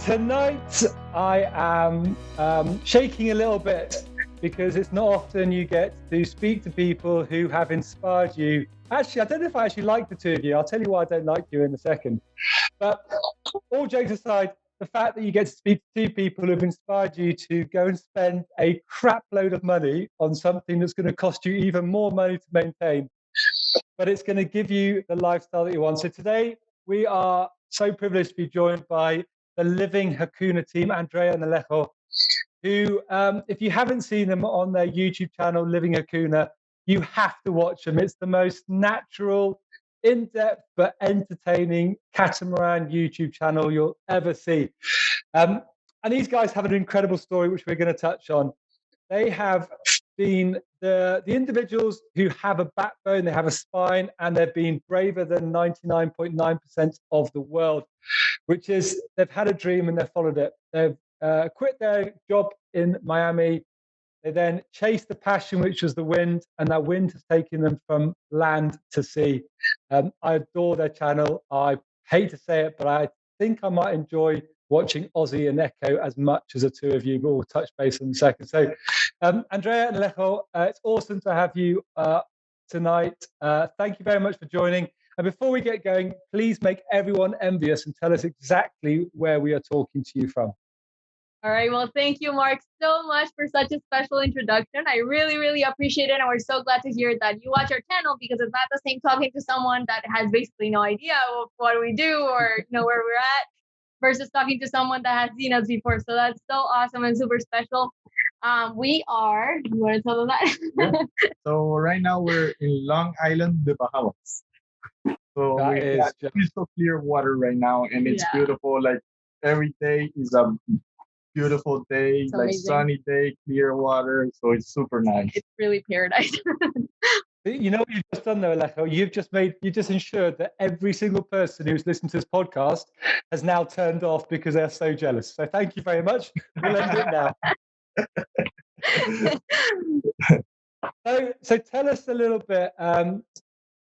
Tonight, I am shaking a little bit because it's not often you get to speak to people who have inspired you. Actually, I don't know if I actually like the two of you. I'll tell you why I don't like you in a second. But all jokes aside, the fact that you get to speak to two people who have inspired you to go and spend a crap load of money on something that's going to cost you even more money to maintain, but it's going to give you the lifestyle that you want. So today, we are so privileged to be joined by the Living Hakuna team, Andrea and Alejo, who, if you haven't seen them on their YouTube channel, Living Hakuna, you have to watch them. It's the most natural, in-depth, but entertaining catamaran YouTube channel you'll ever see. And these guys have an incredible story, which we're going to touch on. They have been the individuals who have a backbone, they have a spine, and they've been braver than 99.9% of the world, which is they've had a dream and they've followed it. They've quit their job in Miami. They then chased the passion, which was the wind, and that wind has taken them from land to sea. I adore their channel. I hate to say it, but I think I might enjoy watching Ozzy and Echo as much as the two of you, but we'll touch base in a second. So, Andrea and Alejo, it's awesome to have you tonight. Thank you very much for joining. And before we get going, please make everyone envious and tell us exactly where we are talking to you from. All right. Well, thank you, Mark, so much for such a special introduction. I really, really appreciate it. And we're so glad to hear that you watch our channel, because it's not the same talking to someone that has basically no idea of what we do or where we're at versus talking to someone that has seen us before. So that's so awesome and super special. You want to tell them that? Yeah. So right now we're in Long Island, the Bahamas. So we got crystal clear water right now, and it's beautiful. Like every day is a beautiful day, it's like amazing. Sunny day, clear water. So it's super nice. It's really paradise. You know what you've just done though, Alejo? You just ensured that every single person who's listened to this podcast has now turned off because they're so jealous. So thank you very much. We'll end it now. So tell us a little bit.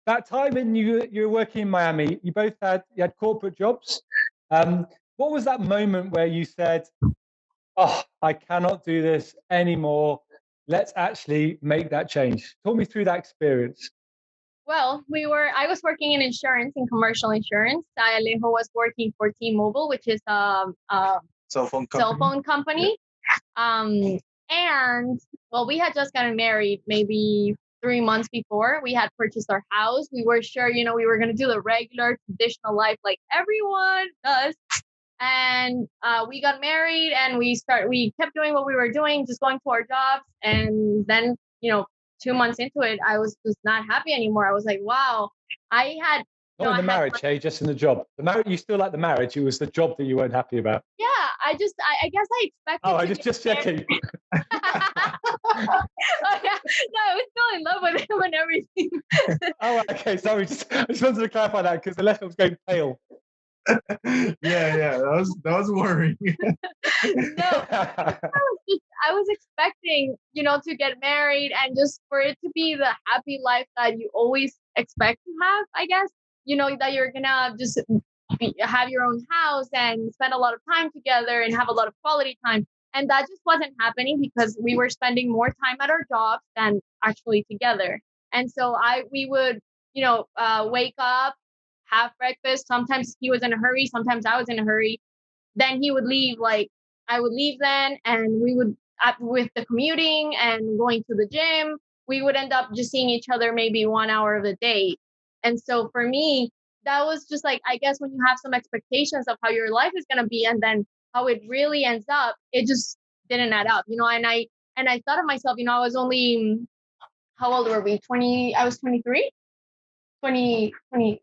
That time when you were working in Miami, you both had corporate jobs. What was that moment where you said, "Oh, I cannot do this anymore. Let's actually make that change"? Talk me through that experience. Well, I was working in insurance, in commercial insurance. Alejo was working for T-Mobile, which is a cell phone company. Yeah. And well, we had just gotten married maybe 3 months before. We had purchased our house. We were sure, we were going to do the regular traditional life like everyone does. And we got married and we kept doing what we were doing, just going to our jobs. And then, 2 months into it, I was just not happy anymore. I was like, wow, I had... Not in the marriage, hey, just in the job. The marriage, you still like the marriage. It was the job that you weren't happy about. Yeah, I guess I expected... Oh, I just checking. No, I was still in love with him and everything. Oh, okay, sorry. I just wanted to clarify that because Alejo was going pale. Yeah, that was worrying. No, I was expecting, to get married and just for it to be the happy life that you always expect to have, I guess. That you're gonna just have your own house and spend a lot of time together and have a lot of quality time. And that just wasn't happening because we were spending more time at our jobs than actually together. And so we would, wake up, have breakfast. Sometimes he was in a hurry. Sometimes I was in a hurry. Then he would leave. I would leave then, and we would, with the commuting and going to the gym, we would end up just seeing each other maybe 1 hour of the day. And so for me, that was just I guess when you have some expectations of how your life is going to be and then how it really ends up, it just didn't add up, and I thought of myself, I was only, how old were we? 20, I was 23, 20,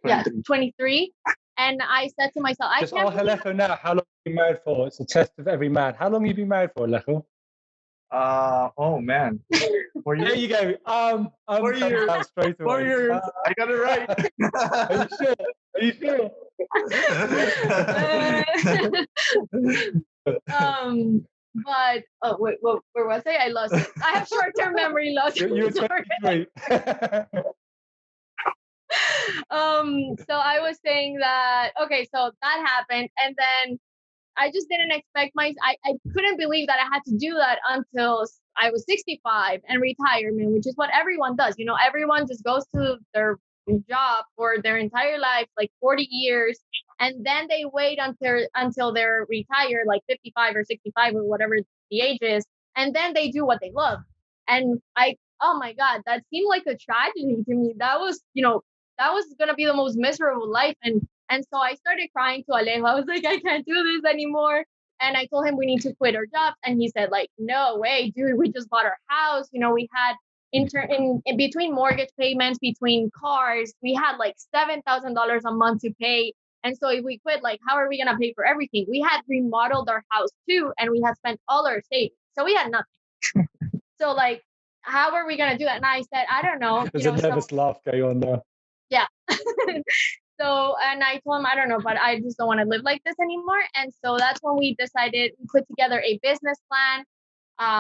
yeah, 23. And I said to myself, just ask Alejo now, how long have you been married for? It's a test of every man. How long have you been married for, Alejo? Oh man. 4 years? There you go. 4 years. Straight away. 4 years. I got it right. Are you sure? But wait, where was I? I lost it. I have short-term memory loss. You're 23. So I was saying that, okay, so that happened. And then I just didn't expect I couldn't believe that I had to do that until I was 65 and retirement, which is what everyone does. You know, everyone just goes to their job for their entire life, like 40 years, and then they wait until they're retired, like 55 or 65 or whatever the age is, and then they do what they love. And oh my God, that seemed like a tragedy to me. That was, that was gonna be the most miserable life. And so I started crying to Alejo. I was like, I can't do this anymore. And I told him we need to quit our jobs. And he said, like, no way, dude, we just bought our house. You know, we had in between mortgage payments, between cars, we had like $7,000 a month to pay. And so if we quit, like, how are we going to pay for everything? We had remodeled our house too. And we had spent all our savings. So we had nothing. So like, how are we going to do that? And I said, I don't know. There's a nervous laugh going on there. Yeah. So, and I told him, I don't know, but I just don't want to live like this anymore. And so that's when we decided we put together a business plan.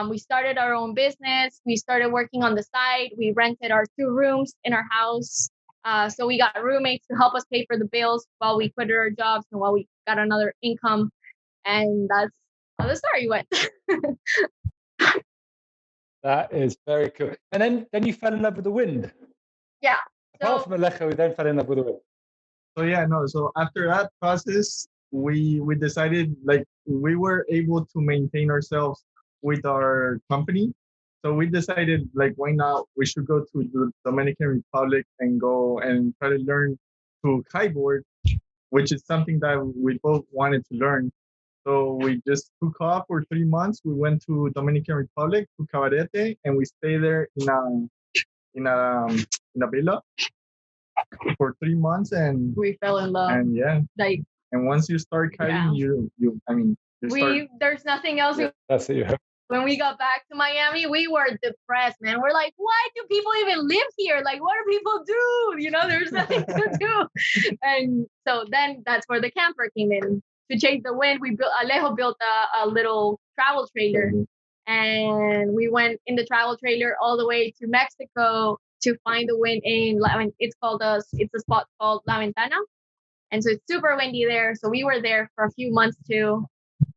We started our own business. We started working on the side. We rented our 2 rooms in our house. So we got roommates to help us pay for the bills while we quit our jobs and while we got another income. And that's how the story went. That is very cool. And then you fell in love with the wind. Yeah. Apart from Alejo, we then fell in love with the wind. So after that process, we decided, like, we were able to maintain ourselves with our company. So we decided, like, why not? We should go to the Dominican Republic and go and try to learn to kiteboard, which is something that we both wanted to learn. So we just took off for 3 months. We went to Dominican Republic, to Cabarete, and we stayed there in a villa for 3 months, and we fell in love. And yeah, like, and once you start kiting, there's nothing else. Yeah, that's it. When we got back to Miami, we were depressed, man. We're like, why do people even live here? Like, what do people do? You know, there's nothing to do. And so then that's where the camper came in. To chase the wind, Alejo built a little travel trailer. And we went in the travel trailer all the way to Mexico to find the wind it's a spot called La Ventana. And so it's super windy there. So we were there for a few months too.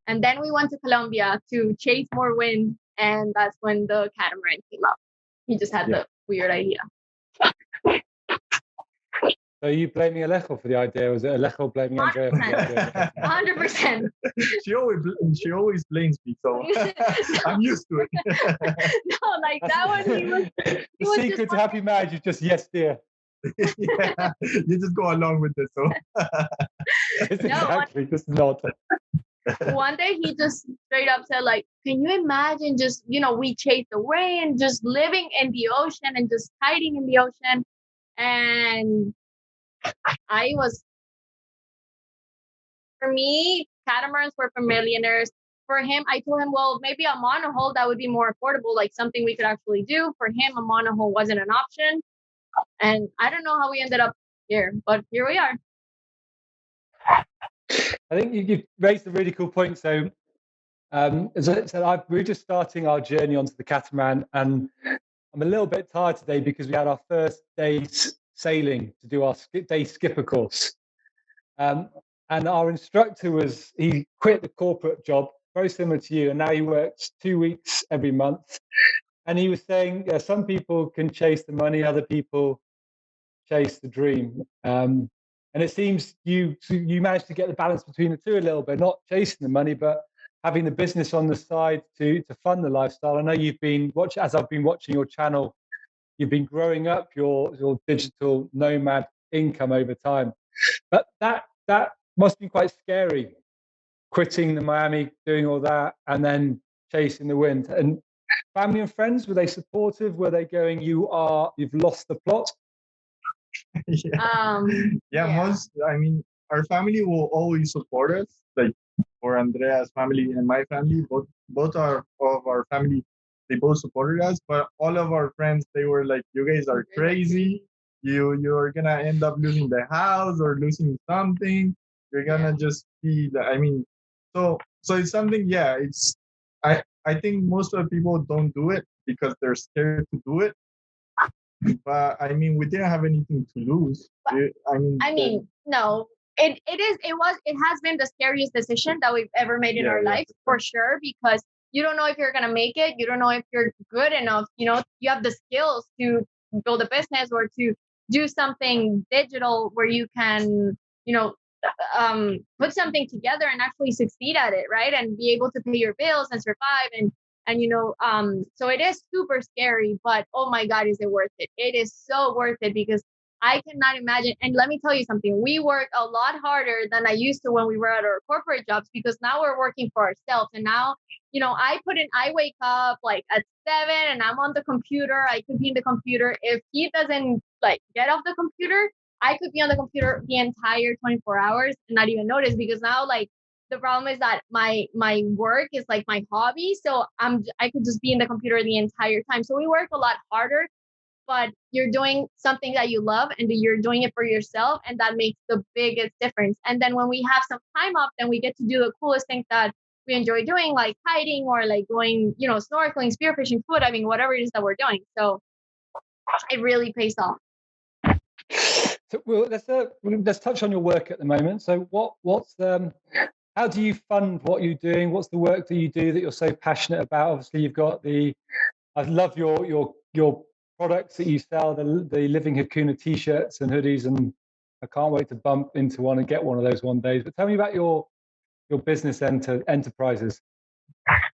And then we went to Colombia to chase more wind. And that's when the catamaran came up. He just had the weird idea. So you blaming Alejo for the idea? Was it Alejo blaming Andrea for the idea? 100%. She always blames me, so I'm used to it. No, like that one. The secret to happy marriage is just yes, dear. Yeah, you just go along with it. So exactly, just nod. One day he just straight up said, like, can you imagine just, we chase the wind, just living in the ocean and just hiding in the ocean. And for me, catamarans were for millionaires. For him, I told him, well, maybe a monohull, that would be more affordable, like something we could actually do. For him, a monohull wasn't an option. And I don't know how we ended up here, but here we are. I think you've raised a really cool point. So, as I said, we're just starting our journey onto the catamaran, and I'm a little bit tired today because we had our first day sailing to do our day skipper course. And our instructor he quit the corporate job, very similar to you, and now he works 2 weeks every month. And he was saying, some people can chase the money, other people chase the dream. And it seems you managed to get the balance between the two a little bit, not chasing the money, but having the business on the side to fund the lifestyle. I know you've been as I've been watching your channel, you've been growing up your digital nomad income over time. But that must be quite scary, quitting the Miami, doing all that, and then chasing the wind. And family and friends, were they supportive? Were they going, you've lost the plot? Our family will always support us. Like for Andrea's family and my family, both of our family, they both supported us. But all of our friends, they were like, "You guys are crazy. You're gonna end up losing the house or losing something. You're gonna just be." So it's something. Yeah, it's. I think most of the people don't do it because they're scared to do it. But we didn't have anything to lose. No, it has been the scariest decision that we've ever made in our life, for sure, because you don't know if you're going to make it. You don't know if you're good enough. You have the skills to build a business or to do something digital where you can, put something together and actually succeed at it, right? And be able to pay your bills and survive. So it is super scary, but oh my God, is it worth it? It is so worth it, because I cannot imagine. And let me tell you something, we work a lot harder than I used to when we were at our corporate jobs, because now we're working for ourselves. And now, I wake up like at 7 and I'm on the computer. I could be in the computer. If he doesn't get off the computer, I could be on the computer the entire 24 hours and not even notice, because now the problem is that my work is like my hobby. So I could just be in the computer the entire time. So we work a lot harder, but you're doing something that you love and you're doing it for yourself. And that makes the biggest difference. And then when we have some time off, then we get to do the coolest things that we enjoy doing, like kiting or like going, snorkeling, spearfishing, food. I mean, whatever it is that we're doing. So it really pays off. So let's touch on your work at the moment. So how do you fund what you're doing? What's the work that you do that you're so passionate about? Obviously, you've got I love your products that you sell, the Living Hakuna t-shirts and hoodies, and I can't wait to bump into one and get one of those one day. But tell me about your business enterprises.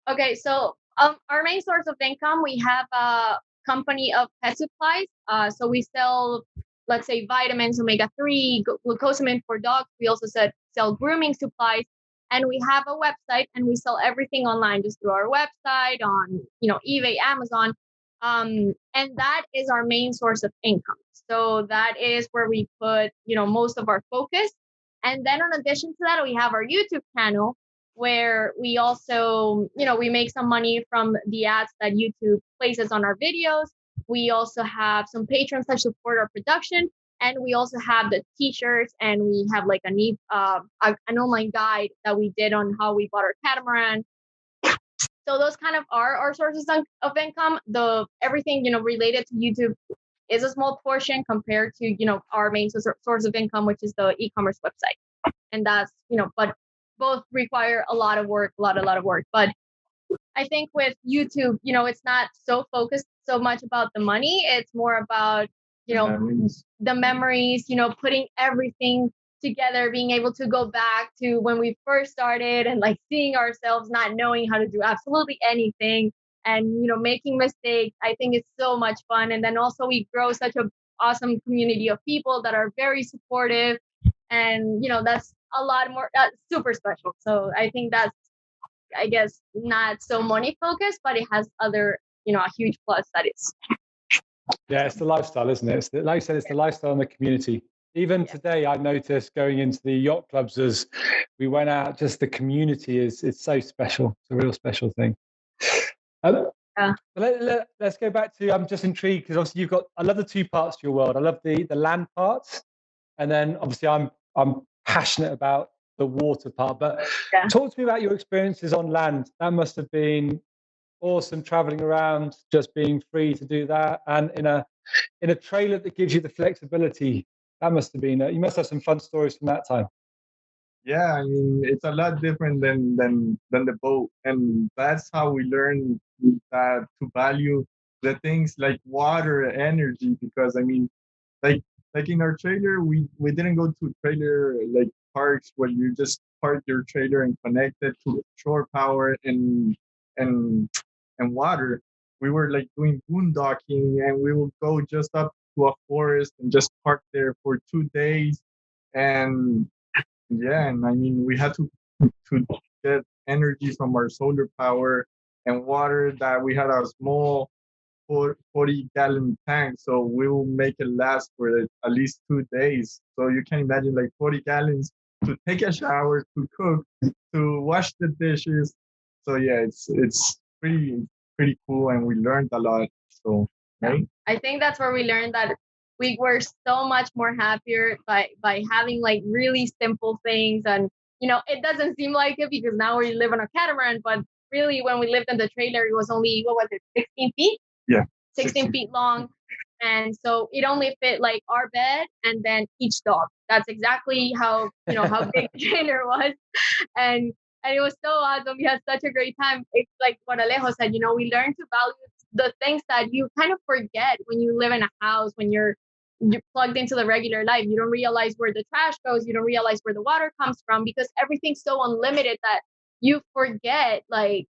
Okay, so our main source of income, we have a company of pet supplies. So we sell, let's say, vitamins, omega-3, glucosamine for dogs. We also sell grooming supplies, and we have a website, and we sell everything online just through our website on, eBay, Amazon. And that is our main source of income. So that is where we put, most of our focus. And then in addition to that, we have our YouTube channel, where we also, we make some money from the ads that YouTube places on our videos. We also have some patrons that support our production. And we also have the t-shirts, and we have like an online guide that we did on how we bought our catamaran. So those kind of are our sources of income. Everything, related to YouTube is a small portion compared to, our main source of income, which is the e-commerce website. And that's, but both require a lot of work, a lot of work. But I think with YouTube, it's not so focused so much about the money. It's more about, the memories, putting everything together, being able to go back to when we first started and like seeing ourselves not knowing how to do absolutely anything and, making mistakes. I think it's so much fun. And then also we grow such an awesome community of people that are very supportive. And, that's a lot more super special. So I think that's, I guess, not so money focused, but it has other, a huge plus that is. Yeah, it's the lifestyle, isn't it? Like you said, it's the lifestyle and the community. Even today, I noticed going into the yacht clubs as we went out, just the community it's so special. It's a real special thing. Let's go back to, I'm just intrigued because obviously I love the two parts to your world. I love the land parts. And then obviously I'm passionate about the water part. But talk to me about your experiences on land. That must have been awesome, traveling around, just being free to do that, and in a trailer that gives you the flexibility. That must have been you must have some fun stories from that time. Yeah, I mean, it's a lot different than the boat, and that's how we learn that to value the things like water, energy. Because I mean, like in our trailer, we didn't go to trailer like parks where you just park your trailer and connect it to shore power and water. We were like doing boondocking, and we would go just up to a forest and just park there for 2 days. And yeah, and I mean, we had to get energy from our solar power and water that we had a small 40-gallon tank, so we will make it last for at least 2 days. So you can imagine like 40 gallons to take a shower, to cook, to wash the dishes. So yeah, it's pretty cool, and we learned a lot. So right? I think that's where we learned that we were so much more happier by having like really simple things. And it doesn't seem like it because now we live on a catamaran, but really when we lived in the trailer, it was only 16 feet? Yeah. 16 feet long. And so it only fit like our bed and then each dog. That's exactly how, how big the trailer was. And it was so awesome. We had such a great time. It's like what Alejo said, we learn to value the things that you kind of forget when you live in a house, when you're plugged into the regular life. You don't realize where the trash goes. You don't realize where the water comes from, because everything's so unlimited that you forget like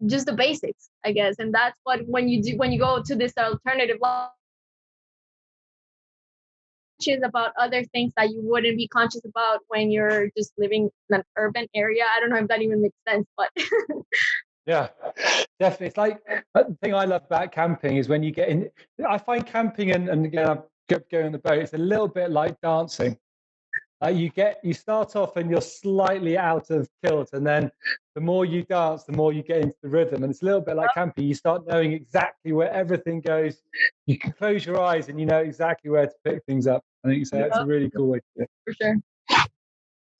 just the basics, I guess. And that's what when you go to this alternative life, is about other things that you wouldn't be conscious about when you're just living in an urban area. I don't know if that even makes sense, but yeah, definitely. It's like the thing I love about camping is when you get in. I find camping and again, I'm going on the boat. It's a little bit like dancing. You start off and you're slightly out of kilt, and then the more you dance, the more you get into the rhythm. And it's a little bit like camping. You start knowing exactly where everything goes. You can close your eyes and you know exactly where to pick things up. I think so. It's a really cool way to do it. For sure.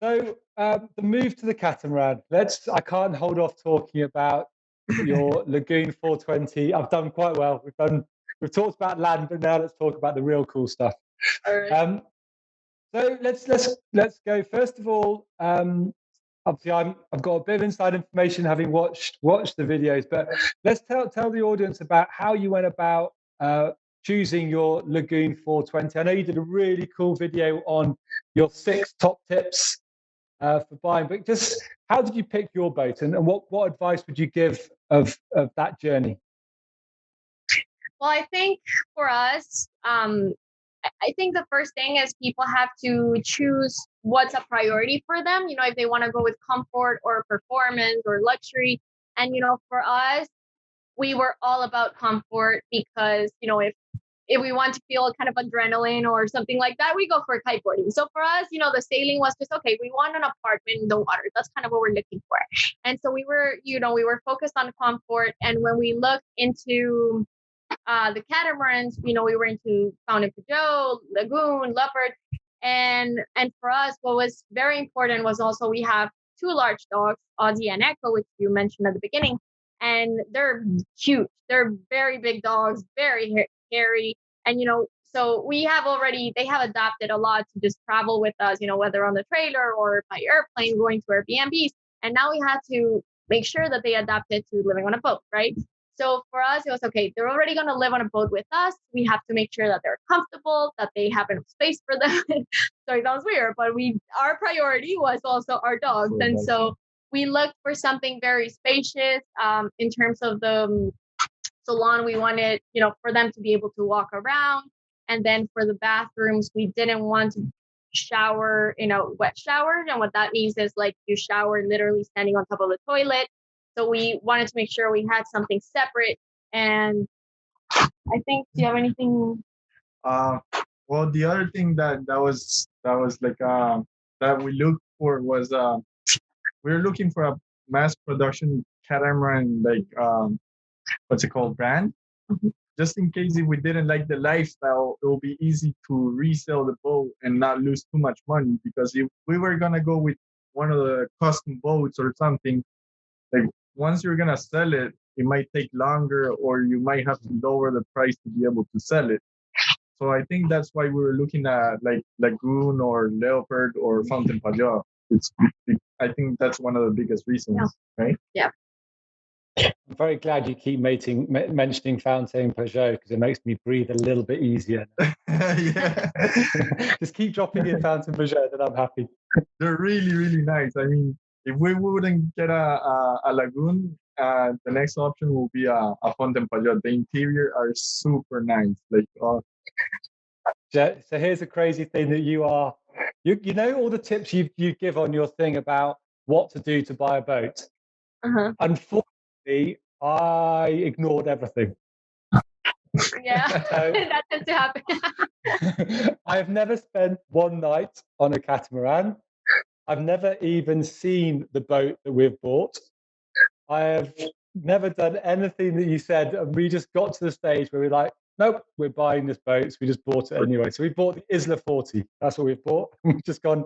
So the move to the catamaran. I can't hold off talking about your Lagoon 420. I've done quite well. We've talked about land, but now let's talk about the real cool stuff. All right. So let's go. First of all, obviously I've got a bit of inside information having watched the videos, but let's tell the audience about how you went about choosing your Lagoon 420. I know you did a really cool video on your 6 top tips for buying, but just how did you pick your boat, and what advice would you give of that journey? Well, I think for us, I think the first thing is people have to choose what's a priority for them, if they want to go with comfort or performance or luxury. And, for us, we were all about comfort because, if we want to feel kind of adrenaline or something like that, we go for kiteboarding. So for us, the sailing was just, okay, we want an apartment in the water. That's kind of what we're looking for. And so we were focused on comfort. And when we looked into the catamarans, we were into Fountain Pajot, Lagoon, Leopard. And for us, what was very important was also we have 2 large dogs, Ozzy and Echo, which you mentioned at the beginning. And they're huge. They're very big dogs, very hairy. And, so they have adapted a lot to just travel with us, whether on the trailer or by airplane, going to Airbnbs. And now we had to make sure that they adapted to living on a boat, right? So for us, it was okay. They're already going to live on a boat with us. We have to make sure that they're comfortable, that they have enough space for them. So it sounds weird, but our priority was also our dogs. And so we looked for something very spacious in terms of the salon. We wanted, for them to be able to walk around. And then for the bathrooms, we didn't want to shower in a wet shower. And what that means is like you shower literally standing on top of the toilet. So we wanted to make sure we had something separate. And I think, do you have anything? Well, the other thing that was like that we looked for was we were looking for a mass production catamaran, like what's it called, brand. Mm-hmm. Just in case if we didn't like the lifestyle, it will be easy to resell the boat and not lose too much money. Because if we were gonna go with one of the custom boats or something, like once you're gonna sell it, it might take longer, or you might have to lower the price to be able to sell it. So I think that's why we were looking at like Lagoon or Leopard or Fountain Pajot. I think that's one of the biggest reasons, right? Yeah. I'm very glad you keep mentioning Fountain Pajot because it makes me breathe a little bit easier. Yeah. Just keep dropping in Fountain Pajot, then I'm happy. They're really, really nice. I mean, if we wouldn't get a Lagoon, the next option will be a Fountain Pajot. The interior are super nice. Like, So here's a crazy thing that you know all the tips you give on your thing about what to do to buy a boat. Uh-huh. Unfortunately, I ignored everything. Yeah, that tends to happen. I've never spent one night on a catamaran. I've never even seen the boat that we've bought. I have never done anything that you said, and we just got to the stage where we're like, nope, we're buying this boat. So we just bought it anyway. So we bought the Isla 40. That's what we've bought. We've just gone,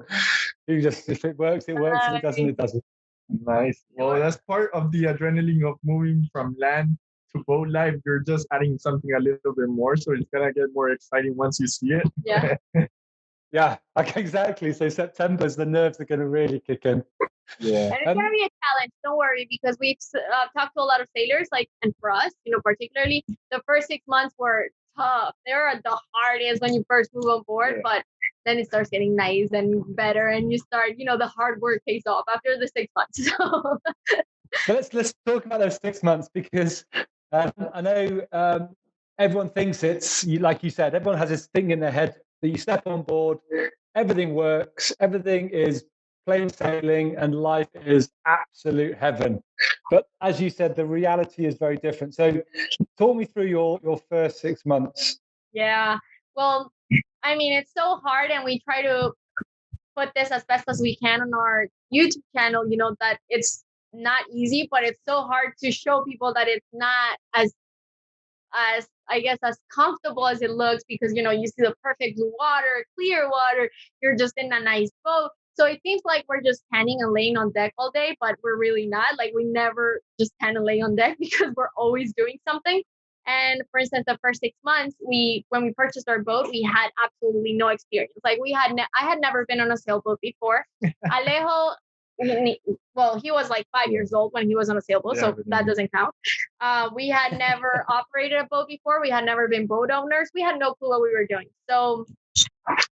if it works, it works. If it doesn't, it doesn't. Nice. Well, that's part of the adrenaline of moving from land to boat life, you're just adding something a little bit more, so it's gonna get more exciting once you see it. Yeah. Yeah, okay, exactly. So September's the nerves are going to really kick in. Yeah. And it's going to be a challenge. Don't worry, because we've talked to a lot of sailors, like, and for us, particularly the first 6 months were tough. They were the hardest when you first move on board, but then it starts getting nice and better, and you start, the hard work pays off after the 6 months. So let's talk about those 6 months, because I know everyone thinks like you said, everyone has this thing in their head that you step on board, everything works, everything is plain sailing, and life is absolute heaven. But as you said, the reality is very different. So talk me through your first 6 months. Yeah. Well, I mean, it's so hard, and we try to put this as best as we can on our YouTube channel, that it's not easy, but it's so hard to show people that it's not as I guess as comfortable as it looks, because you see the perfect blue water, clear water, you're just in a nice boat. So it seems like we're just standing and laying on deck all day, but we're really not. Like, we never just kind of lay on deck because we're always doing something. And for instance, the first 6 months, when we purchased our boat, we had absolutely no experience. Like, I had never been on a sailboat before. Alejo, well, he was like 5 years old when he was on a sailboat, so that doesn't count. We had never operated a boat before. We had never been boat owners. We had no clue what we were doing. So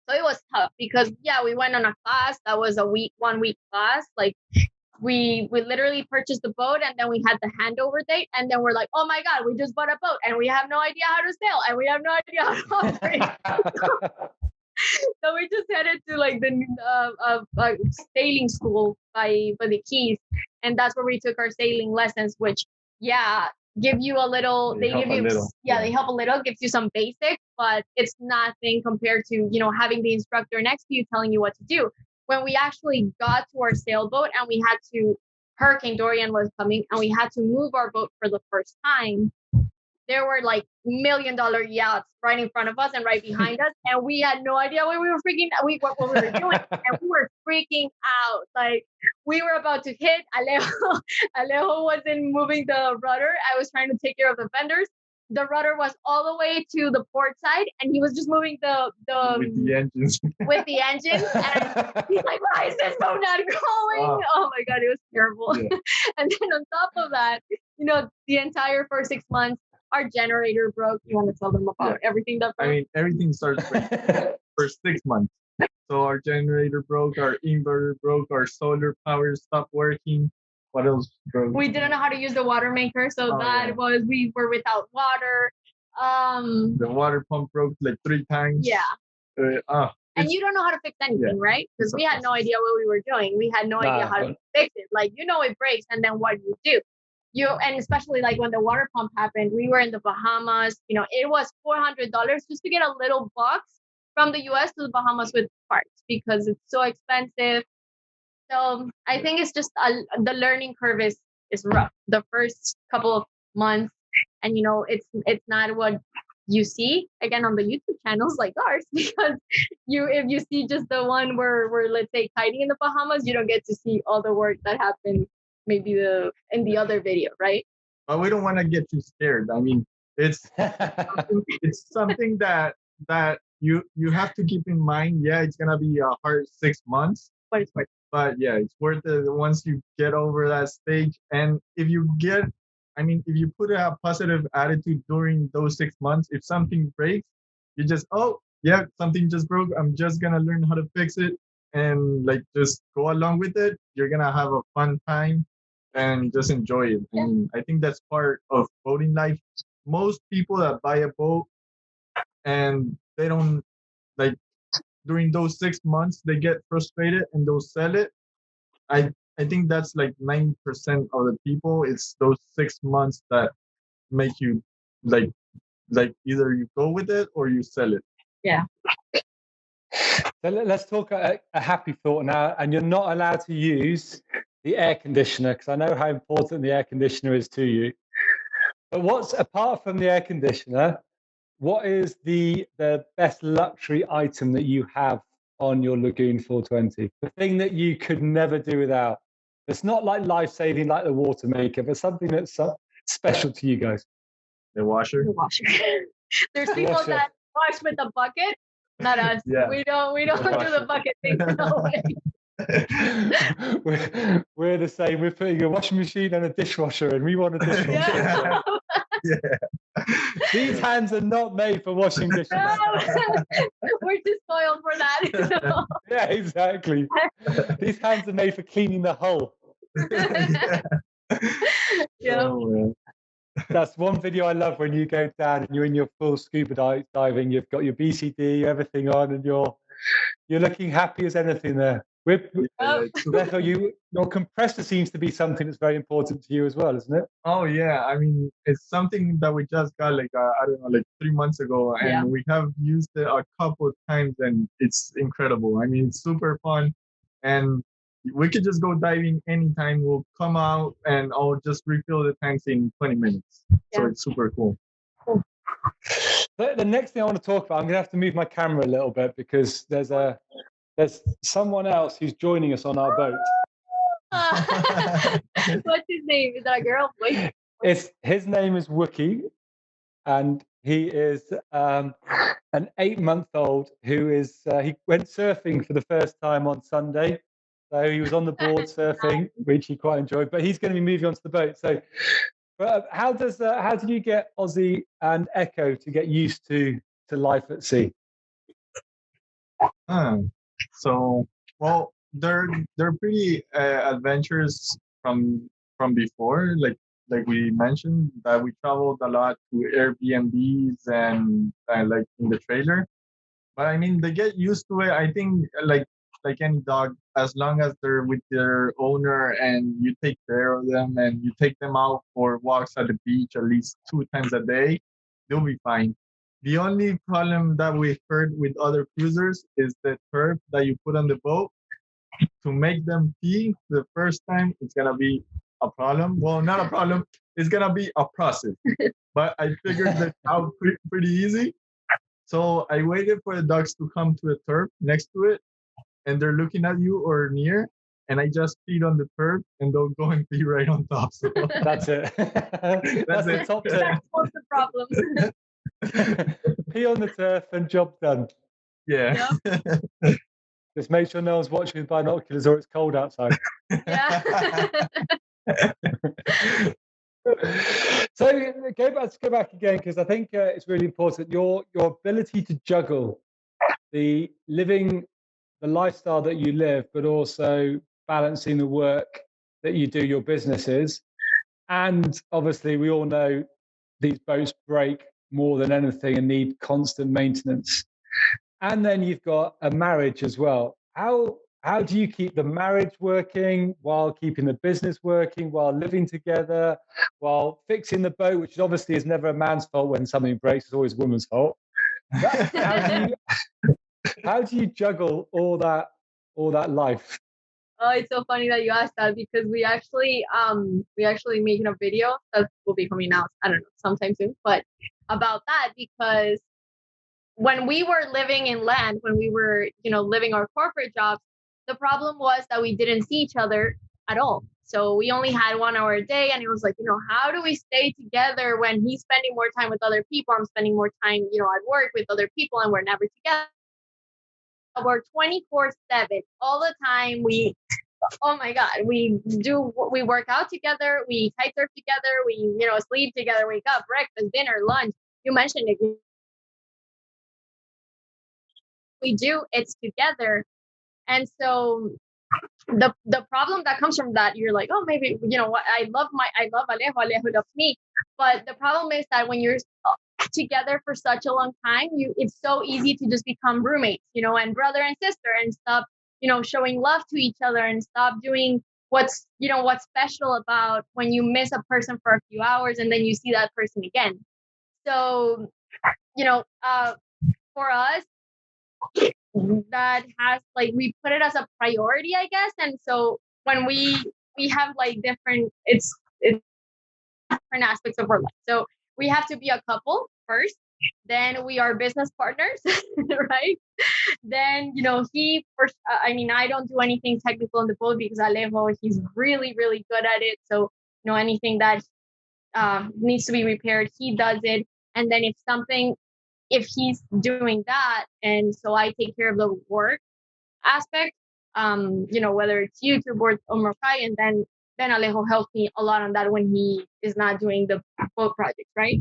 it was tough, because we went on a class that was a 1 week class. Like, we literally purchased the boat, and then we had the handover date, and then we're like, oh my God, we just bought a boat and we have no idea how to sail, and we have no idea how to operate. So we just headed to like the sailing school by the Keys, and that's where we took our sailing lessons, which give you a little. They help a little, gives you some basics, but it's nothing compared to having the instructor next to you telling you what to do. When we actually got to our sailboat and Hurricane Dorian was coming, and we had to move our boat for the first time, there were like $1 million yachts right in front of us and right behind us, and we had no idea what we were doing, and we were freaking out. Like, we were about to hit. Alejo wasn't moving the rudder. I was trying to take care of the fenders. The rudder was all the way to the port side, and he was just moving the with the engines. With the engines, and he's like, "Why is this boat not going?" Oh my God, it was terrible. Yeah. And then on top of that, the entire first 6 months, our generator broke. You want to tell them about everything that broke? I mean, everything starts for 6 months. So our generator broke, our inverter broke, our solar power stopped working. What else broke? We didn't know how to use the water maker, so we were without water. The water pump broke like 3 times. Yeah. And you don't know how to fix anything, right? Because we had no idea what we were doing. We had no idea how to fix it. Like, it breaks, and then what do you do? And especially like when the water pump happened, we were in the Bahamas. It was $400 just to get a little box from the US to the Bahamas with parts, because it's so expensive. So I think it's just the learning curve is rough the first couple of months, and it's not what you see again on the YouTube channels like ours, because if you see just the one where let's say kiting in the Bahamas, you don't get to see all the work that happened maybe in the other video, right? But we don't want to get you scared. I mean, it's something that you have to keep in mind. Yeah, it's gonna be a hard 6 months, but it's worth it. But yeah, it's worth it once you get over that stage. And if you put a positive attitude during those 6 months, if something breaks, you just, something just broke, I'm just gonna learn how to fix it, and like just go along with it. You're gonna have a fun time and just enjoy it. And I think that's part of boating life. Most people that buy a boat and they don't, like, during those 6 months, they get frustrated and they'll sell it. I think that's like 90% of the people. It's those 6 months that make you like either you go with it or you sell it. Yeah. So let's talk a happy thought now. And you're not allowed to use the air conditioner, because I know how important the air conditioner is to you. But apart from the air conditioner, what is the best luxury item that you have on your Lagoon 420? The thing that you could never do without. It's not like life-saving like the water maker, but something that's special to you guys. The washer. The washer. There's people that wash with a bucket. Not us. Yeah. We don't do the bucket thing. No way. we're the same. We're putting a washing machine and a dishwasher, and we want a dishwasher. Yeah. Yeah. These hands are not made for washing dishes. No. We're too spoiled for that. Yeah, exactly. These hands are made for cleaning the hull. Yeah. Oh, That's one video I love, when you go down and you're in your full scuba diving. You've got your BCD, everything on, and you're looking happy as anything there. Your compressor seems to be something that's very important to you as well, isn't it? Oh yeah, I mean, it's something that we just got I don't know, 3 months ago, and we have used it a couple of times, and it's incredible. I mean, it's super fun, and we could just go diving anytime. We'll come out and I'll just refill the tanks in 20 minutes. So it's super cool. The next thing I want to talk about, I'm going to have to move my camera a little bit, because there's someone else who's joining us on our boat. What's his name? Is that a girl? His name is Wookie, and he is an 8-month-old who is he went surfing for the first time on Sunday. So he was on the board surfing, which he quite enjoyed. But he's going to be moving on to the boat. So, how did you get Ozzy and Echo to get used to life at sea? So, well, they're pretty adventurous from before. Like we mentioned, that we traveled a lot to Airbnbs and like in the trailer. But I mean, they get used to it. I think like any dog, as long as they're with their owner and you take care of them and you take them out for walks at the beach at least 2 times a day, they'll be fine. The only problem that we've heard with other cruisers is the turf that you put on the boat. To make them pee the first time, it's gonna be a problem. Well, not a problem. It's gonna be a process. But I figured that out pretty easy. So I waited for the dogs to come to the turf next to it, and they're looking at you or near, and I just peed on the turf, and they'll go and pee right on top. So that's it. That's the top tip. That's most of the problems. Pee on the turf and job done. Yeah. Yep. Just make sure no one's watching with binoculars or it's cold outside. Yeah. So go back again, because I think it's really important. Your ability to juggle the lifestyle that you live, but also balancing the work that you do, your businesses. And obviously, we all know these boats break more than anything and need constant maintenance. And then you've got a marriage as well. How do you keep the marriage working while keeping the business working, while living together, while fixing the boat, which obviously is never a man's fault when something breaks, it's always a woman's fault. How do you juggle all that life? Oh, it's so funny that you asked that, because we actually making a video that will be coming out, I don't know, sometime soon, but about that, because when we were living in land, when we were, living our corporate jobs, the problem was that we didn't see each other at all. So we only had 1 hour a day, and it was like, how do we stay together when he's spending more time with other people? I'm spending more time, at work with other people, and we're never together. We're 24/7 all the time. Oh my God, we work out together, we kite surf together, we, sleep together, wake up, breakfast, dinner, lunch. You mentioned it. We do, it's together. And so the problem that comes from that, you're like, oh, maybe, what, I love Alejo loves me. But the problem is that when you're together for such a long time, it's so easy to just become roommates, and brother and sister, and stop, showing love to each other, and stop doing what's special about when you miss a person for a few hours and then you see that person again. So, for us, that has we put it as a priority, I guess. And so when we have different, it's different aspects of our life. So we have to be a couple first, then we are business partners, right? Then, I don't do anything technical on the boat, because Alejo, he's really, really good at it. So, anything that needs to be repaired, he does it. And then if he's doing that, and so I take care of the work aspect, whether it's YouTube or Morkai, and then Alejo helps me a lot on that when he is not doing the boat projects, right?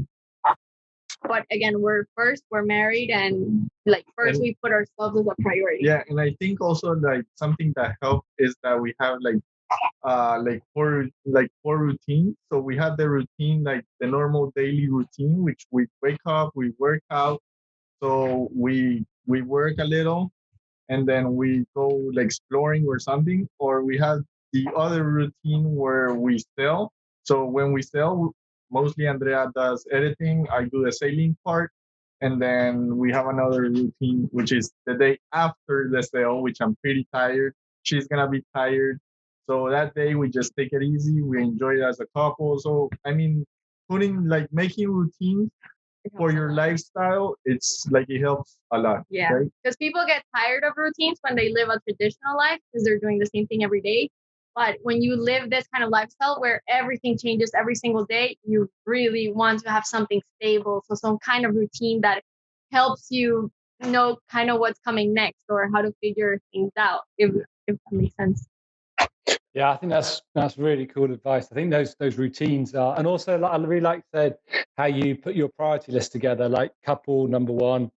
But again, we're married, and we put ourselves as a priority. Yeah, and I think also like something that helped is that we have four routines. So we have the routine, like the normal daily routine, which we wake up, we work out, so we work a little, and then we go like exploring or something. Or we have the other routine where we sell. So when we sell, mostly Andrea does editing, I do the sailing part, and then we have another routine, which is the day after the sale, which I'm pretty tired. She's gonna be tired. So that day we just take it easy. We enjoy it as a couple. So I mean, making routines for your lifestyle, it's like it helps a lot. Yeah, because people get tired of routines when they live a traditional life because they're doing the same thing every day. But when you live this kind of lifestyle where everything changes every single day, you really want to have something stable. So some kind of routine that helps you know kind of what's coming next or how to figure things out, if that makes sense. Yeah, I think that's really cool advice. I think those routines are, and also I really like said how you put your priority list together. Like couple number one,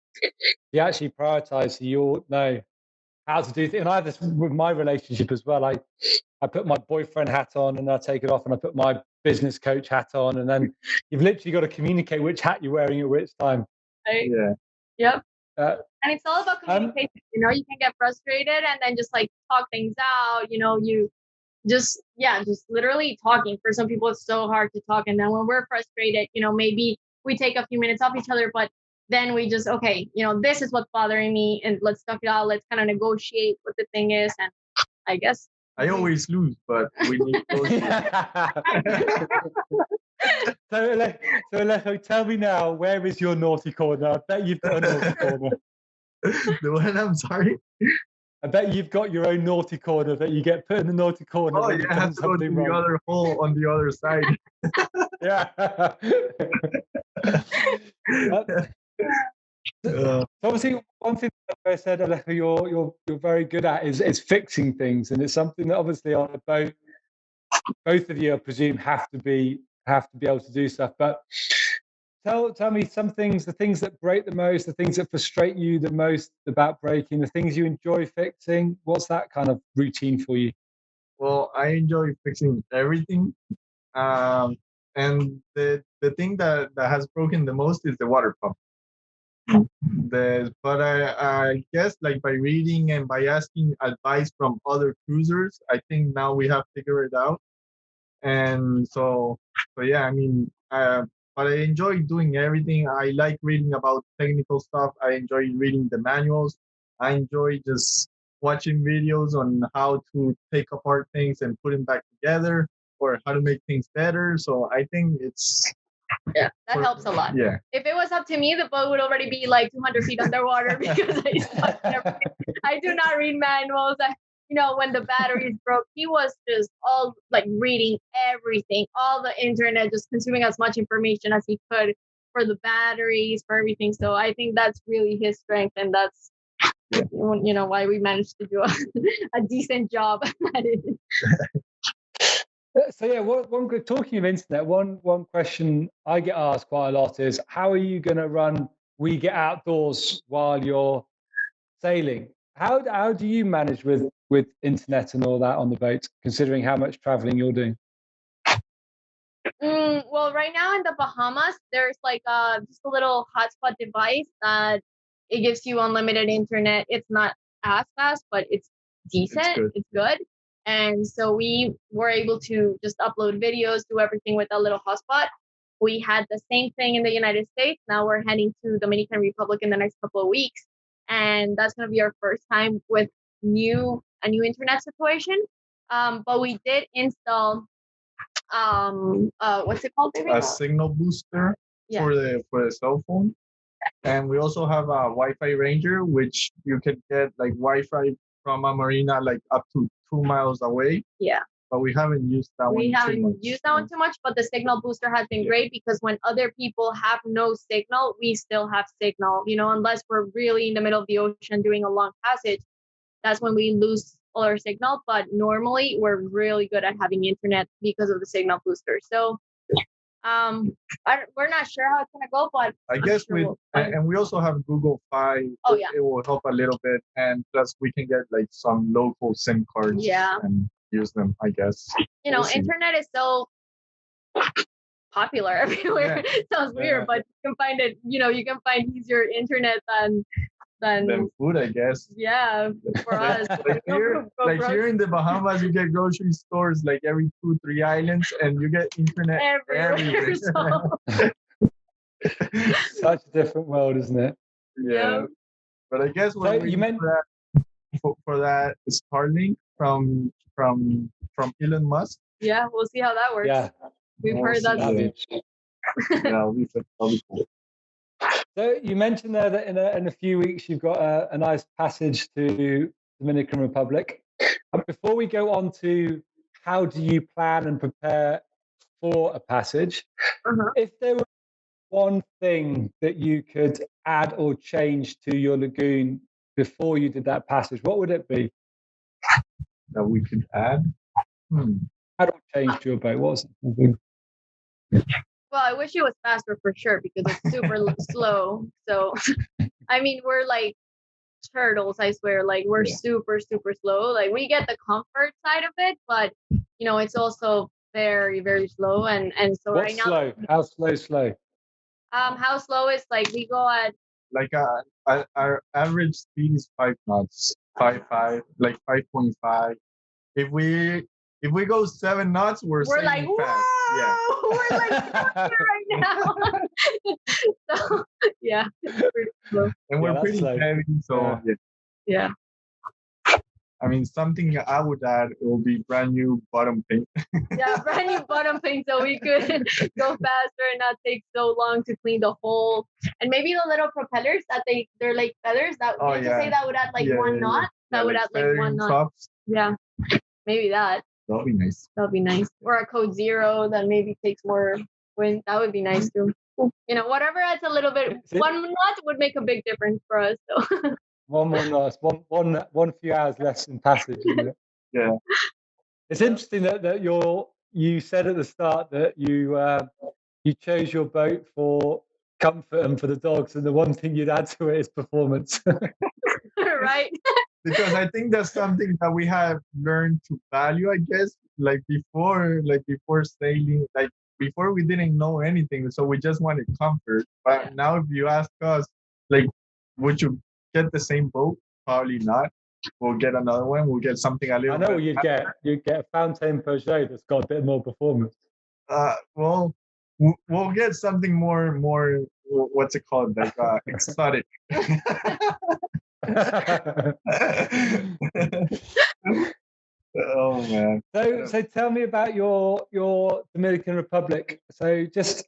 you actually prioritize, so you all know how to do things. And I have this with my relationship as well. I put my boyfriend hat on and I take it off, and I put my business coach hat on, and then you've literally got to communicate which hat you're wearing at which time. Right? Yeah. Yep. And it's all about communication. You can get frustrated and then just like talk things out. You just literally talking. For some people, it's so hard to talk. And then when we're frustrated, maybe we take a few minutes off each other, but then we just, okay, this is what's bothering me, and let's talk it out. Let's kind of negotiate what the thing is. And I guess I always lose, but we need those. So Alejo, tell me now, where is your naughty corner? I bet you've got a naughty corner. The one, I'm sorry? I bet you've got your own naughty corner that you get put in the naughty corner. Oh, yeah, I have to go to the other hole on the other side. Yeah. So obviously, one thing that I said, Alejo, you're very good at is fixing things, and it's something that obviously on a boat, both of you, I presume, have to be able to do stuff. But tell me some things, the things that break the most, the things that frustrate you the most about breaking, the things you enjoy fixing. What's that kind of routine for you? Well, I enjoy fixing everything. And the thing that has broken the most is the water pump. But I guess like by reading and by asking advice from other cruisers, I think now we have figured it out. And so yeah, I mean, but I enjoy doing everything. I like reading about technical stuff. I enjoy reading the manuals. I enjoy just watching videos on how to take apart things and put them back together, or how to make things better. So I think that helps a lot. Yeah. If it was up to me, the boat would already be like 200 feet underwater because I do not read manuals. When the batteries broke, he was just all like reading everything, all the internet, just consuming as much information as he could for the batteries, for everything. So I think that's really his strength, and that's why we managed to do a decent job at it. So yeah, one good, talking of internet, one question I get asked quite a lot is, how are you going to run We Get Outdoors while you're sailing? How do you manage with internet and all that on the boat, considering how much traveling you're doing? Well, right now in the Bahamas, there's like just a little hotspot device that it gives you unlimited internet. It's not as fast, but it's decent. It's good. And so we were able to just upload videos, do everything with a little hotspot. We had the same thing in the United States. Now we're heading to Dominican Republic in the next couple of weeks. And that's going to be our first time with a new internet situation. But we did install what's it called? A signal booster for the cell phone. And we also have a Wi-Fi Ranger, which you can get like Wi-Fi from a marina like up to 2 miles away. Yeah. but we haven't used that one. We haven't used that one too much, but the signal booster has been great because when other people have no signal, we still have signal. Unless we're really in the middle of the ocean doing a long passage, that's when we lose all our signal. But normally, we're really good at having internet because of the signal booster. So, we're not sure how it's gonna go, but I guess and we also have Google Fi. Oh yeah, it will help a little bit, and plus we can get like some local SIM cards. Yeah. And use them. I guess. Internet is so popular everywhere. Yeah. It sounds weird, but you can find it. You can find easier internet than food, I guess. Yeah, for us. Here in the Bahamas, you get grocery stores like every 2-3 islands, and you get internet everywhere. Such a different world, isn't it? Yeah. But I guess you meant for that Starlink from Elon Musk. Yeah, we'll see how that works. Yeah, we've heard that. Yeah, we cool. So you mentioned there that in a few weeks you've got a nice passage to Dominican Republic. Before we go on to how do you plan and prepare for a passage, if there was one thing that you could add or change to your lagoon before you did that passage, what would it be? That we could add? Add or change to your boat? What was it? Well, I wish it was faster for sure because it's super slow. So, I mean, we're like turtles, I swear. Like, we're super, super slow. Like, we get the comfort side of it, but, it's also very, very slow. And so What's right now. Slow? How slow? How slow is like we go at. Like, our average speed is 5 knots, 5.5, like 5.5. If we go 7 knots, we're like, whoa! Fast. Yeah. We're like right now. So yeah, pretty slow. And we're pretty heavy, so yeah. I mean, something I would add will be brand new bottom paint. Yeah, brand new bottom paint, so we could go faster and not take so long to clean the hole. And maybe the little propellers they're like feathers. That you say that would add like 1 knot. That would add like 1 knot. Tops. Yeah, maybe that. That'll be nice. Or a code 0 that maybe takes more wind. That would be nice too. Whatever adds a little bit. 1 knot would make a big difference for us. So. 1 more knot. One few hours less in passage, isn't it? Yeah. It's interesting that you said at the start that you chose your boat for comfort and for the dogs, and the one thing you'd add to it is performance. Right. Because I think that's something that we have learned to value, I guess. Like before sailing, like before we didn't know anything, so we just wanted comfort. But now if you ask us, like, would you get the same boat? Probably not. We'll get another one. We'll get something a little. I know what you'd get. You'd get a Fountaine Peugeot that's got a bit more performance. Well, we'll get something more. What's it called? Like exotic. Oh man. So tell me about your Dominican Republic. So just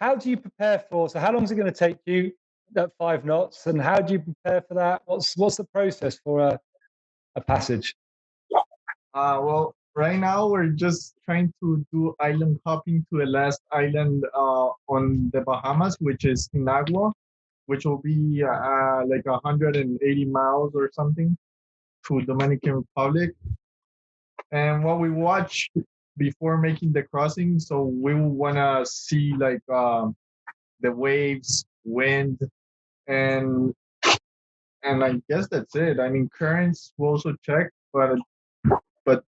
how do you prepare for? So how long is it going to take you at 5 knots, and how do you prepare for that? What's the process for a passage? Well, right now we're just trying to do island hopping to the last island on the Bahamas, which is Inagua, which will be like 180 miles or something to Dominican Republic. And what we watch before making the crossing, so we will want to see like the waves, wind, and I guess that's it. I mean, currents we'll also check, but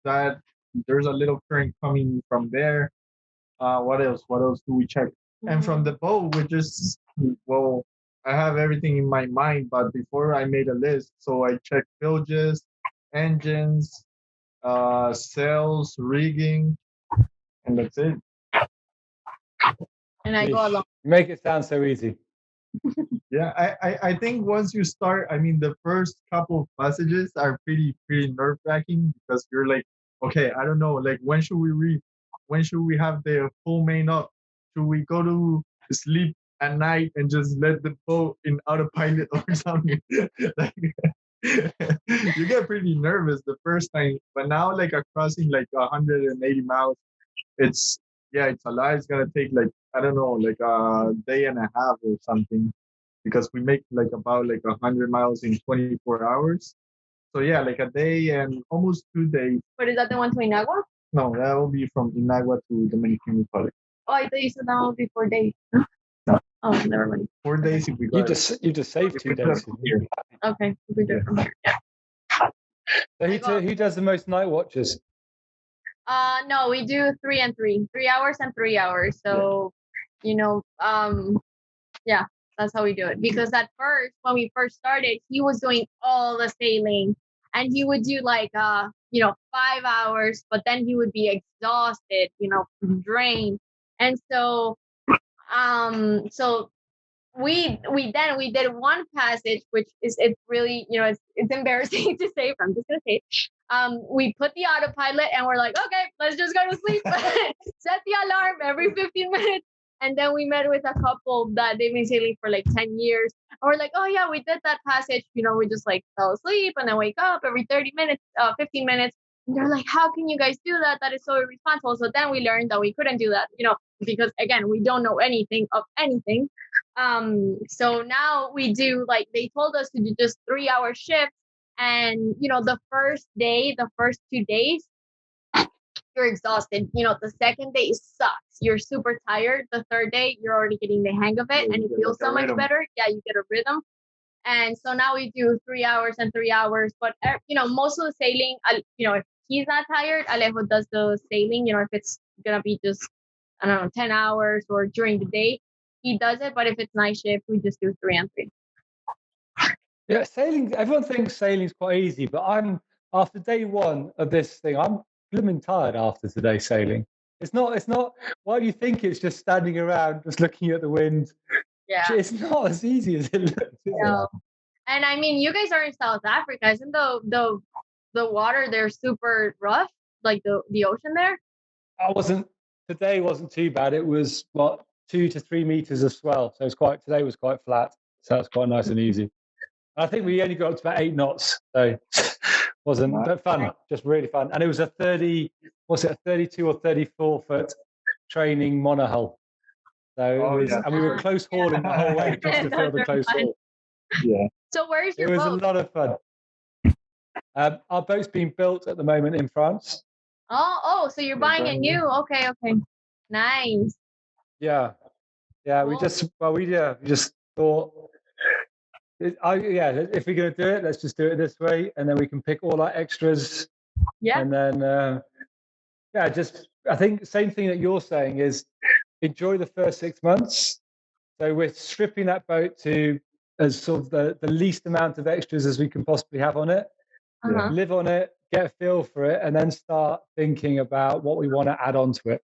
that there's a little current coming from there. What else do we check? And from the boat, we just, well, I have everything in my mind, but before I made a list, so I checked bilges, engines, sails, rigging, and that's it. And I go along. Make it sound so easy. Yeah, I think once you start, I mean, the first couple of passages are pretty nerve-wracking because you're like, okay, I don't know, like when should we reef? When should we have the full main up? Should we go to sleep at night and just let the boat in autopilot or something? Like, You get pretty nervous the first time, but now like crossing like 180 miles, it's it's a lot. It's gonna take like I don't know, like a day and a half or something, because we make like about like 100 miles in 24 hours. So yeah, like a day and almost 2 days. But is that the one to Inagua? No, that will be from Inagua to Dominican Republic. Oh, I thought you said that would be 4 days. No. Oh, never mind. 4 days if we go. You just saved 2 days. Here. Okay, we do it from here. Yeah. So who does the most night watches? No, we do 3 and 3, 3 hours and 3 hours. So, yeah, that's how we do it. Because at first, when we first started, he was doing all the sailing, and he would do like 5 hours, but then he would be exhausted, drained, and so we did one passage, which is it's really it's embarrassing to say, but I'm just gonna say it. We put the autopilot and we're like, okay, let's just go to sleep. Set the alarm every 15 minutes. And then we met with a couple that they've been sailing for like 10 years. And we're like, oh yeah, we did that passage. We just like fell asleep and then wake up every 30 minutes, 15 minutes. And they're like, how can you guys do that? That is so irresponsible. So then we learned that we couldn't do that, because again, we don't know anything of anything. So now we do, like, they told us to do just 3-hour shifts. And, the first 2 days, you're exhausted. The second day sucks. You're super tired. The third day, you're already getting the hang of it, and it feels so much better. Yeah, you get a rhythm. And so now we do 3 hours and 3 hours. But, most of the sailing, if he's not tired, Alejo does the sailing. If it's going to be just, 10 hours or during the day, he does it. But if it's night shift, we just do 3 and 3. Yeah, sailing. Everyone thinks sailing's quite easy, but after day one of this thing, I'm blooming tired after today's sailing. It's not. Why do you think it's just standing around, just looking at the wind? Yeah, it's not as easy as it looks. No. And I mean, you guys are in South Africa, isn't the water there super rough, like the ocean there? Today wasn't too bad. It was 2 to 3 meters of swell, so today was quite flat, so it's quite nice and easy. I think we only got up to about 8 knots, so wasn't but fun, just really fun. And it was a 32 or 34 foot training monohull. So and we were close hauling the whole way just to fill the close haul. Yeah. So where's your boat? It was boat? a lot of fun. Our boat's being built at the moment in France. Oh, so you're buying a new? Okay, nice. Yeah. Cool. We just thought. If we're going to do it, let's just do it this way, and then we can pick all our extras. Yeah. And then, I think same thing that you're saying is enjoy the first 6 months. So we're stripping that boat to as sort of the least amount of extras as we can possibly have on it. Uh-huh. Live on it, get a feel for it, and then start thinking about what we want to add on to it.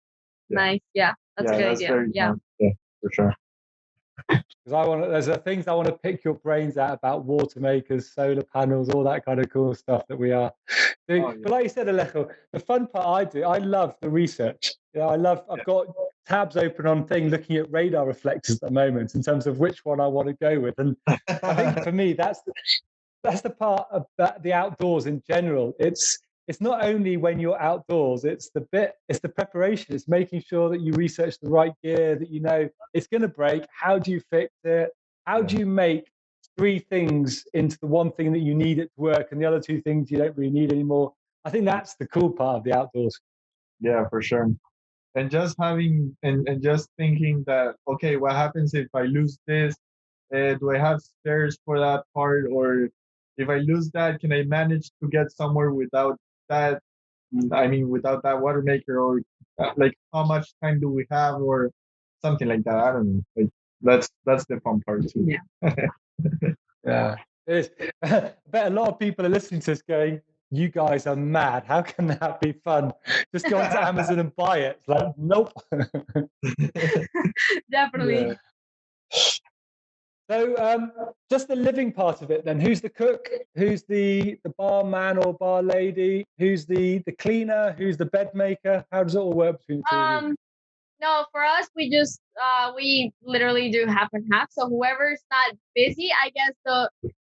Nice. Yeah, that's a good idea. Yeah, for sure. Because there's things I want to pick your brains out about water makers, solar panels, all that kind of cool stuff that we are doing. Oh, yeah. But like you said, Alejo, the fun part I love the research. I've got tabs open on looking at radar reflectors at the moment in terms of which one I want to go with. And I think for me, that's the part of the outdoors in general. It's not only when you're outdoors, it's the preparation. It's making sure that you research the right gear, that it's going to break. How do you fix it? How do you make 3 things into the one thing that you need it to work and the other 2 things you don't really need anymore? I think that's the cool part of the outdoors. Yeah, for sure. And just having and just thinking that, okay, what happens if I lose this? Do I have spares for that part? Or if I lose that, can I manage to get somewhere without that? I mean, without that water maker, or like how much time do we have, or something like that? I don't know. Like that's the fun part too. Yeah. Yeah. I bet a lot of people are listening to this going, you guys are mad. How can that be fun? Just go onto Amazon and buy it. It's like, nope. Definitely. Yeah. So just the living part of it then. Who's the cook? Who's the barman or bar lady? Who's the cleaner? Who's the bed maker? How does it all work between the 2 of you? No, for us, we just we literally do half and half. So whoever's not busy, I guess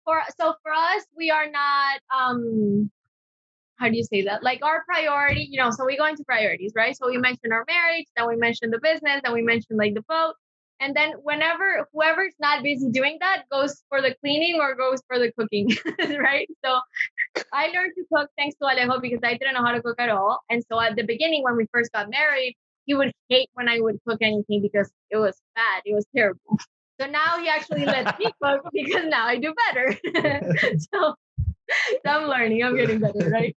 for us, we are not how do you say that? Like our priority, so we go into priorities, right? So we mentioned our marriage, then we mentioned the business, then we mentioned like the boat. And then whenever whoever's not busy doing that goes for the cleaning or goes for the cooking, right? So I learned to cook thanks to Alejo because I didn't know how to cook at all. And so at the beginning, when we first got married, he would hate when I would cook anything because it was bad. It was terrible. So now he actually lets me cook because now I do better. so I'm learning. I'm getting better, right?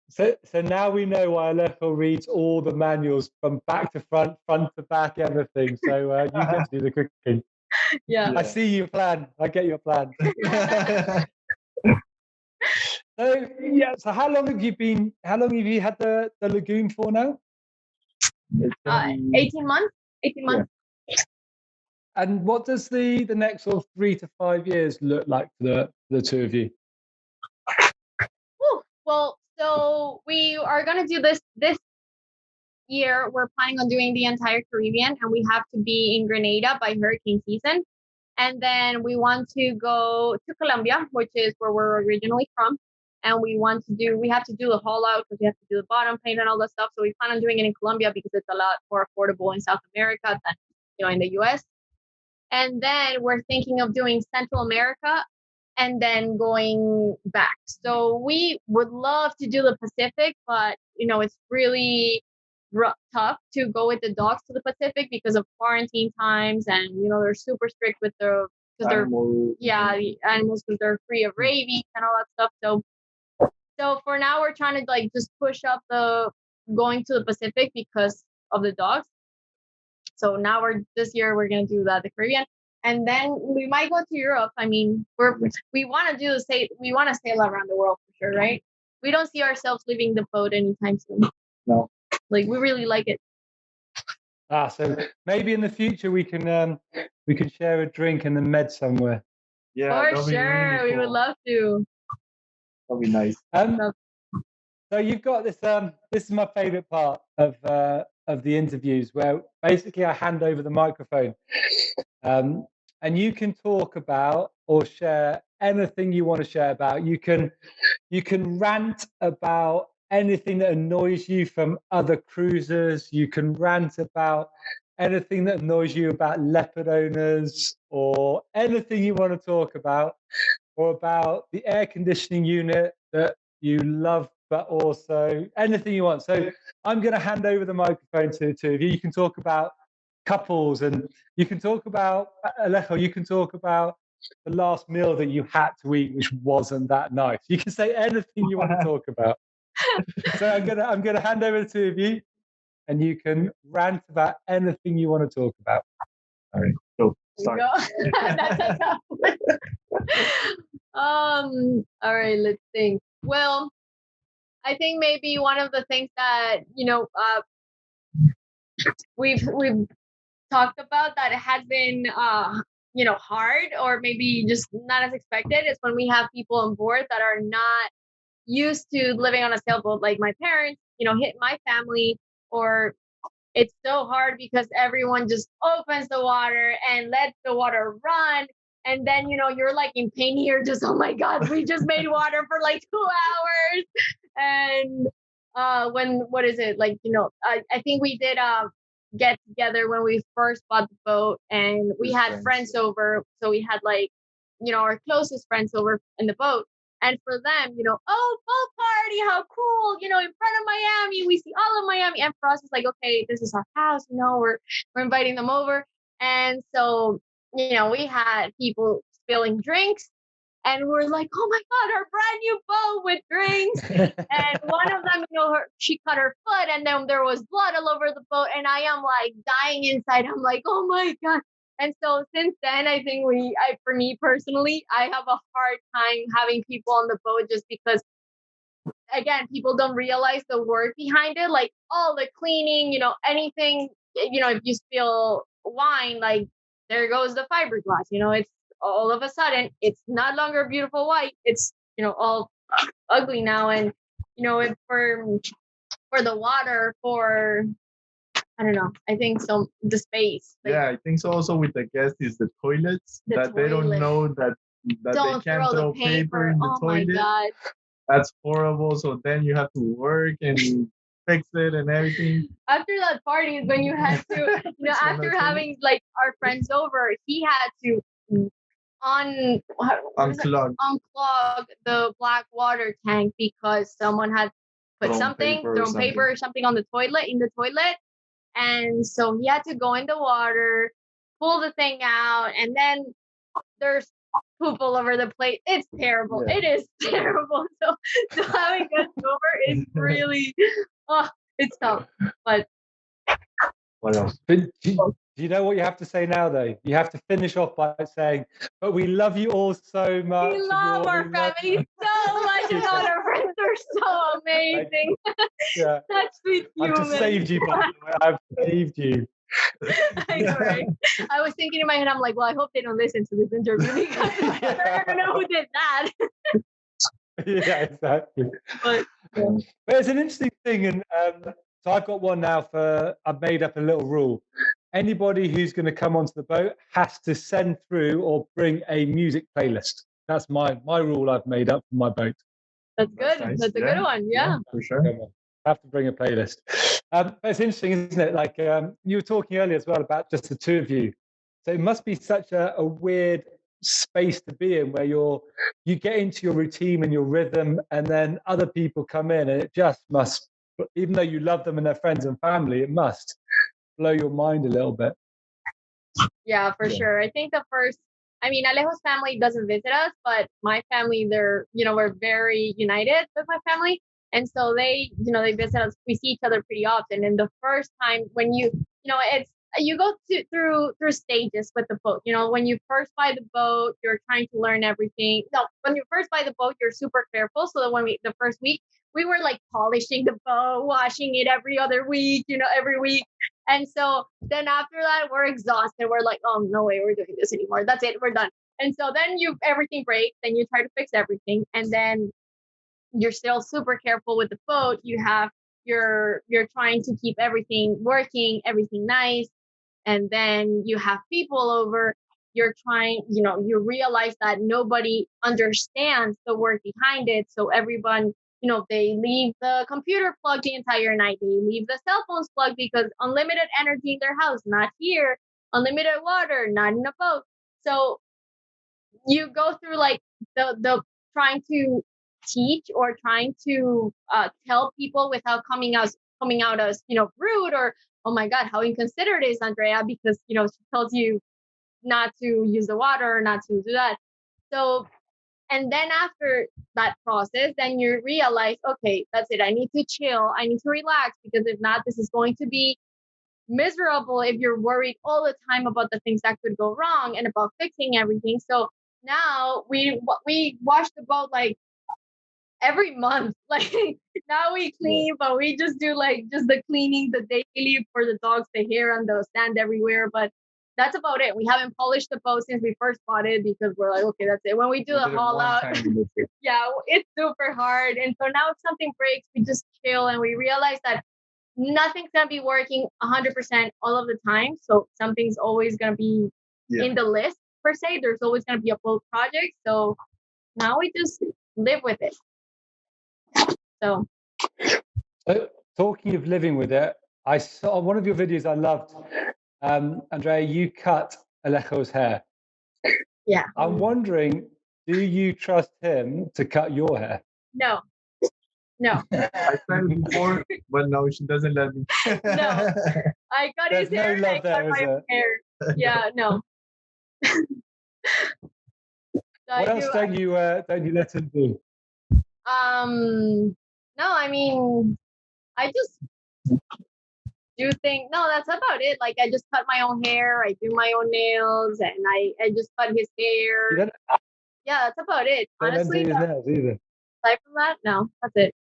So now we know why Alejo reads all the manuals from back to front, front to back, everything. So you get to do the cooking. Yeah. I see your plan. I get your plan. So how long have you had the lagoon for now? 18 months. 18 months. Yeah. And what does the next sort of 3 to 5 years look like for the two of you? Well, so we are going to do this year. We're planning on doing the entire Caribbean, and we have to be in Grenada by hurricane season. And then we want to go to Colombia, which is where we're originally from. And we have to do the haul out because we have to do the bottom paint and all that stuff. So we plan on doing it in Colombia because it's a lot more affordable in South America than in the US. And then we're thinking of doing Central America and then going back. So we would love to do the Pacific, but it's really tough to go with the dogs to the Pacific because of quarantine times, and they're super strict with the animals because they're free of rabies and all that stuff. So for now we're trying to just push up the going to the Pacific because of the dogs. So now this year we're gonna do the Caribbean. And then we might go to Europe. I mean, we want to sail around the world for sure, right? We don't see ourselves leaving the boat anytime soon. No. We really like it. So maybe in the future we can share a drink in the Med somewhere. Yeah, for sure. Really cool. We would love to. That'd be nice. So you've got this. This is my favorite part of the interviews, where basically I hand over the microphone, and you can talk about or share anything you want to share about. You can rant about anything that annoys you from other cruisers. You can rant about anything that annoys you about leopard owners, or anything you want to talk about, or about the air conditioning unit that you love, but also anything you want. So I'm going to hand over the microphone to the two of you. You can talk about couples, and you can talk about, Alejo, you can talk about the last meal that you had to eat, which wasn't that nice. You can say anything you want to talk about. So I'm gonna hand over to the two of you, and you can rant about anything you want to talk about. All right, go. Start. All right, let's think. Well, I think maybe one of the things that we've talked about that has been hard, or maybe just not as expected, is when we have people on board that are not used to living on a sailboat, like my parents, hit my family, or it's so hard because everyone just opens the water and lets the water run. And then, you're like in pain here, just, oh my God, we just made water for like 2 hours. And what is it? I think we did get together when we first bought the boat, and we had friends over. So we had our closest friends over in the boat. And for them, oh, boat party, how cool, in front of Miami, we see all of Miami. And for us, it's like, okay, this is our house, we're inviting them over. And so, we had people spilling drinks, and we're like, oh my God, our brand new boat with drinks. And one of them, she cut her foot, and then there was blood all over the boat. And I am like dying inside. I'm like, oh my God. And so since then, I think for me personally, I have a hard time having people on the boat, just because, again, people don't realize the work behind it, like all the cleaning, anything, if you spill wine, like there goes the fiberglass, it's all of a sudden, it's not longer beautiful white. It's, all ugly now. And, for the water, I don't know. I think so. The space. Like, I think so. Also with the guests is the toilets that they don't know that don't they can't throw paper in the toilet. My God. That's horrible. So then you have to work and fix it and everything. After that party is when you had to, after having like our friends over, he had to unclog the black water tank because someone had put thrown paper or something on the toilet, and so he had to go in the water, pull the thing out, and then there's poop all over the plate. It's terrible. Yeah. It is terrible. So having guests over is really it's tough. But what else? Do you know what you have to say now, though? You have to finish off by saying, "But we love you all so much. We love our family so much, and all our friends are so amazing." Yeah, that's sweet human. I've just saved you, by the way. I've saved you. I know, right? I was thinking in my head, I'm like, well, I hope they don't listen to this interview because they're gonna know who did that. Yeah, exactly. But it's an interesting thing, and so I've got one now I've made up a little rule. Anybody who's going to come onto the boat has to send through or bring a music playlist. That's my rule I've made up for my boat. That's good. Nice. That's a good one. Yeah, for sure. I have to bring a playlist. But it's interesting, isn't it? Like you were talking earlier as well about just the two of you. So it must be such a weird space to be in where you get into your routine and your rhythm, and then other people come in, and it just must, even though you love them and they're friends and family, it must blow your mind a little bit. Yeah, for sure. I think Alejo's family doesn't visit us, but my family, we're very united with my family. And so they visit us. We see each other pretty often. And the first time when you go through stages with the boat. When you first buy the boat, you're trying to learn everything. No, when you first buy the boat, you're super careful. So that the first week, we were like polishing the boat, washing it every other week, every week. And so then after that, we're exhausted. We're like, oh, no way we're doing this anymore. That's it. We're done. And so then everything breaks and you try to fix everything. And then you're still super careful with the boat. You're trying to keep everything working, everything nice. And then you have people over. You're trying, you realize that nobody understands the work behind it. So everyone, they leave the computer plugged the entire night. They leave the cell phones plugged because unlimited energy in their house, not here. Unlimited water, not in a boat. So you go through like the trying to teach or trying to tell people without coming out as rude or, oh my God, how inconsiderate is Andrea, because she tells you not to use the water, not to do that. So, and then after that process, then you realize, okay, that's it. I need to chill. I need to relax, because if not, this is going to be miserable if you're worried all the time about the things that could go wrong and about fixing everything. So now we wash the boat like every month. Like now we clean, but we just do like just the cleaning, the daily for the dogs, the hair and the sand everywhere. But that's about it. We haven't polished the boat since we first bought it, because we're like, okay, that's it. When we do the haul out, yeah, it's super hard. And so now if something breaks, we just chill and we realize that nothing's going to be working 100% all of the time. So something's always going to be in the list per se. There's always going to be a boat project. So now we just live with it. So talking of living with it, I saw one of your videos I loved. Andrea, you cut Alejo's hair. Yeah. I'm wondering, do you trust him to cut your hair? No. I tried it before, but no, she doesn't let me. No. I cut his hair and I cut my own hair. Yeah, no. What else don't you let him do? No, I mean, I just do think, no, that's about it. Like I just cut my own hair, I do my own nails, and I just cut his hair. Yeah, that's about it. Honestly, don't do his nails either. Aside from that, no, that's it.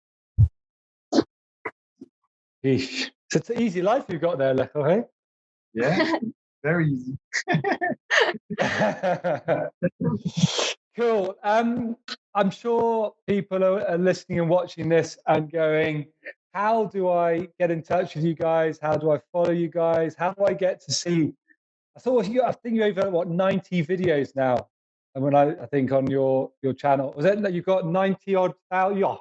Yeesh. So it's an easy life you've got there, Alejo, hey? Yeah, very easy. Cool. I'm sure people are listening and watching this and going, how do I get in touch with you guys? How do I follow you guys? How do I get to see? I think you over 90 videos now. And when I think on your channel, was it that you've got 90 odd thousand? Yeah,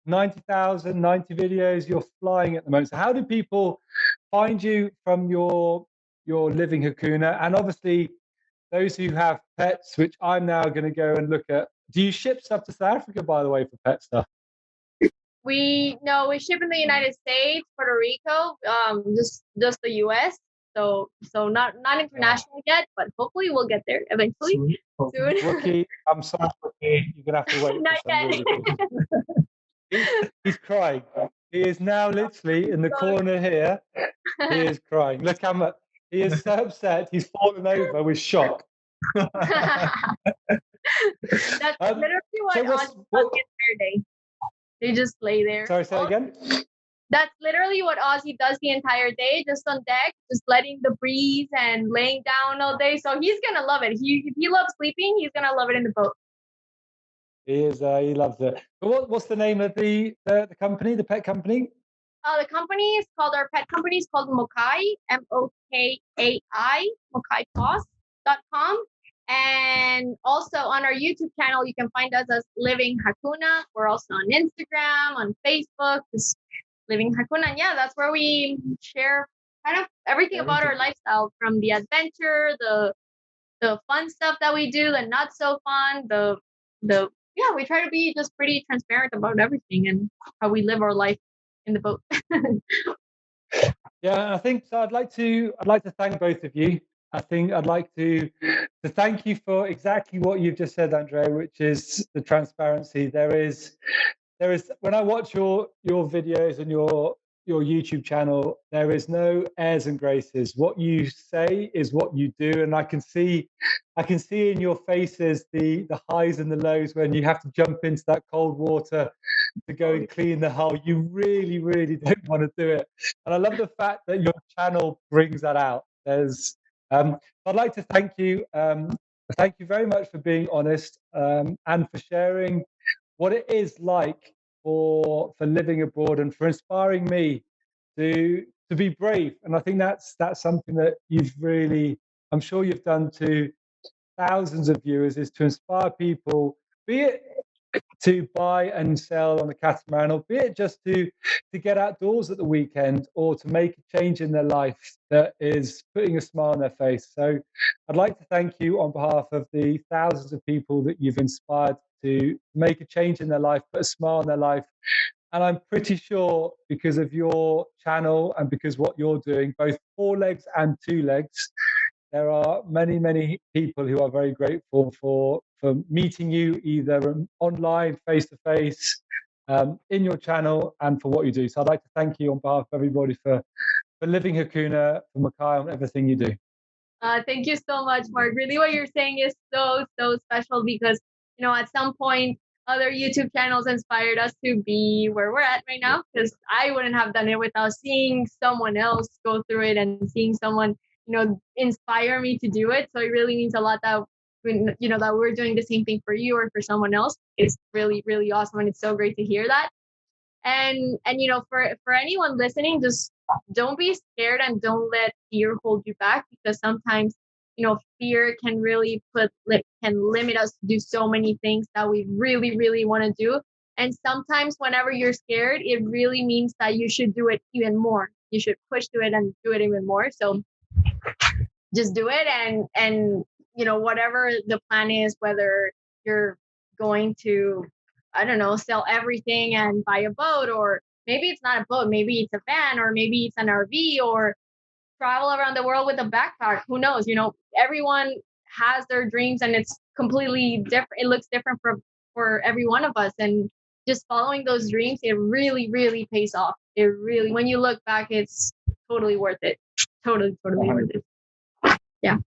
90,000, 90 videos. You're flying at the moment. So how do people find you from your Living Hakuna? And obviously, those who have pets, which I'm now going to go and look at. Do you ship stuff to South Africa, by the way, for pet stuff? We ship in the United States, Puerto Rico, just the US. So not international yet, but hopefully we'll get there eventually. Soon. Rookie, I'm sorry, Rookie. You're gonna have to wait. Not yet. Really he's crying. He is now literally in the corner here. He is crying. Look how much he is so upset. He's fallen over with shock. That's literally what Ozzy does the entire day. They just lay there. Sorry, say again? That's literally what Ozzy does the entire day, just on deck, just letting the breeze and laying down all day. So he's gonna love it. If he loves sleeping, he's gonna love it in the boat. He is. He loves it. But what's the name of the company, the pet company? The company is called, our pet company is called Mokai, MOKAI, MokaiPaws.com. And also on our YouTube channel, you can find us as Living Hakuna. We're also on Instagram, on Facebook, just Living Hakuna. And yeah, that's where we share kind of everything about our lifestyle, from the adventure, the fun stuff that we do, the not so fun, we try to be just pretty transparent about everything and how we live our life in the boat. Yeah, I think so. I'd like to thank both of you. I think I'd like to thank you for exactly what you've just said, Andrea, which is the transparency. There is when I watch your videos and your YouTube channel, there is no airs and graces. What you say is what you do, and I can see in your faces the highs and the lows when you have to jump into that cold water to go and clean the hull. You really, really don't want to do it, and I love the fact that your channel brings that out. I'd like to thank you. Thank you very much for being honest and for sharing what it is like for living abroad and for inspiring me to be brave. And I think that's something that you've really, I'm sure you've done to thousands of viewers, is to inspire people, be it to buy and sell on the catamaran, or be it just to get outdoors at the weekend, or to make a change in their life that is putting a smile on their face. So I'd like to thank you on behalf of the thousands of people that you've inspired to make a change in their life, put a smile on their life. And I'm pretty sure, because of your channel and because what you're doing, both 4 legs and 2 legs, there are many, many people who are very grateful for meeting you either online, face to face, in your channel, and for what you do. So I'd like to thank you on behalf of everybody for Living Hakuna, for Mokai, and everything you do. Thank you so much, Mark. Really, what you're saying is so, so special, because, at some point, other YouTube channels inspired us to be where we're at right now, because I wouldn't have done it without seeing someone else go through it and seeing someone, inspire me to do it. So it really means a lot that, that we're doing the same thing for you or for someone else. It's really, really awesome. And it's so great to hear that. And for anyone listening, just don't be scared and don't let fear hold you back, because sometimes, fear can really can limit us to do so many things that we really, really want to do. And sometimes whenever you're scared, it really means that you should do it even more. You should push to it and do it even more. So just do it. And whatever the plan is, whether you're going to, I don't know, sell everything and buy a boat, or maybe it's not a boat, maybe it's a van, or maybe it's an RV, or travel around the world with a backpack. Who knows? Everyone has their dreams, and it's completely different. It looks different for every one of us. And just following those dreams, it really, really pays off. It really, when you look back, it's totally worth it. Totally worth it. Yeah.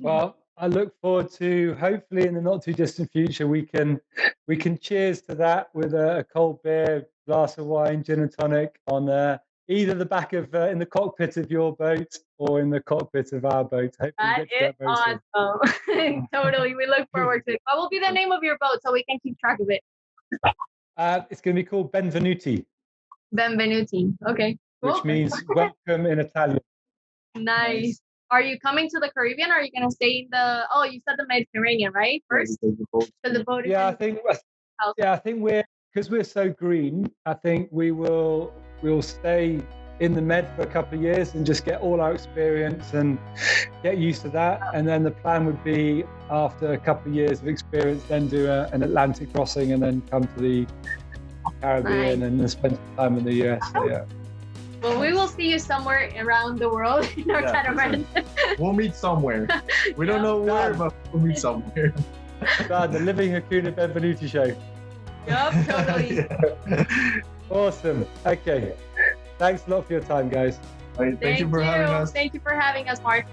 Well, I look forward to, hopefully in the not too distant future, we can cheers to that with a cold beer, glass of wine, gin and tonic on either the back of in the cockpit of your boat or in the cockpit of our boat. That is awesome. Totally. We look forward to it. What will be the name of your boat so we can keep track of it? It's going to be called Benvenuti. Benvenuti. Okay. Cool. Which means welcome in Italian. Nice. Are you coming to the Caribbean or are you going to stay in the, oh, you said the Mediterranean, right? First? Because the boat I think because we're so green, I think we'll stay in the Med for a couple of years and just get all our experience and get used to that. And then the plan would be after a couple of years of experience, then do an Atlantic crossing and then come to the Caribbean and then spend some time in the US. So, yeah. Well, we will see you somewhere around the world in our catamaran. We'll meet somewhere. We don't know where, but we'll meet somewhere. God, the Living Hakuna Benvenuti show. Yup, totally. Awesome. Okay. Thanks a lot for your time, guys. Thank you for having us. Thank you for having us, Mark.